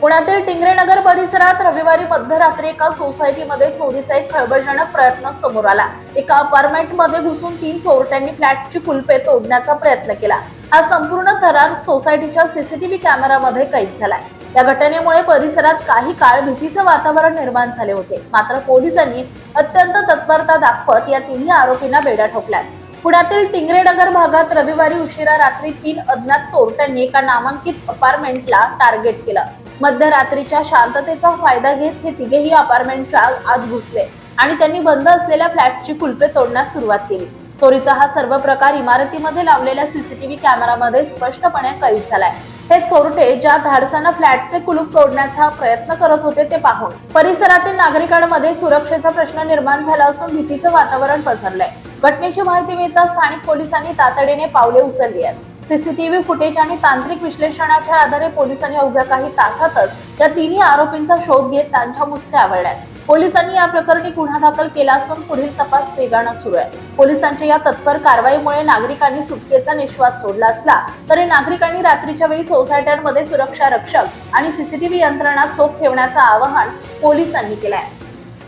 पुण्यातील टिंगरेनगर परिसरात रविवारी मध्यरात्री एका सोसायटीमध्ये चोरीचा एक खळबळजनक प्रयत्न समोर आला। एका अपार्टमेंटमध्ये घुसून 3 चोरट्यांनी फ्लॅटची कुलपे तोडण्याचा प्रयत्न केला। हा संपूर्ण थरार सोसायटीच्या सीसीटीव्ही कॅमेरामध्ये कैद झालाय। या घटनेमुळे परिसरात काही काळ भीतीचे वातावरण निर्माण झाले होते। मात्र पोलिसांनी अत्यंत तत्परता दाखवत या तिन्ही आरोपींना बेड्या ठोकल्यात। पुण्यातील टिंगरेनगर भागात रविवारी उशिरा रात्री 3 अज्ञात चोरट्यांनी एका नामांकित अपार्टमेंटला टार्गेट केलं। मध्यरात्रीच्या शांततेचा फायदा घेत हे तिघेही अपार्टमेंटच्या आत घुसले आणि त्यांनी बंद असलेल्या फ्लॅटची कुलपे तोडण्यास सुरुवात केली। चोरीचा हा सर्व प्रकार इमारतीमध्ये लावलेल्या सीसीटीव्ही कॅमेरामध्ये स्पष्टपणे कैद झालाय। हे चोरटे ज्या धाडसानं फ्लॅटचे कुलूप तोडण्याचा प्रयत्न करत होते ते पाहून परिसरातील नागरिकांमध्ये सुरक्षेचा प्रश्न निर्माण झाला असून भीतीचं वातावरण पसरलंय। घटनेची माहिती मिळताच स्थानिक पोलिसांनी तातडीने पावले उचलली आहेत। सीसीटीव्ही फुटेज आणि तांत्रिक विश्लेषणाच्या आधारे पोलिसांनी अवघ्या काही तासातच या तिन्ही आरोपींचा शोध घेत त्यांच्या मुसक्या आवळल्या। पोलिसांनी या प्रकरणी गुन्हा दाखल केला असून पुढील तपास वेगाने सुरू आहे। पोलिसांच्या या तत्पर कारवाईमुळे नागरिकांनी सुटकेचा निश्वास सोडला असला तरी नागरिकांनी रात्रीच्या वेळी सोसायट्यांमध्ये सुरक्षा रक्षक आणि सीसीटीव्ही यंत्रणा चोख ठेवण्याचं आवाहन पोलिसांनी केलं आहे।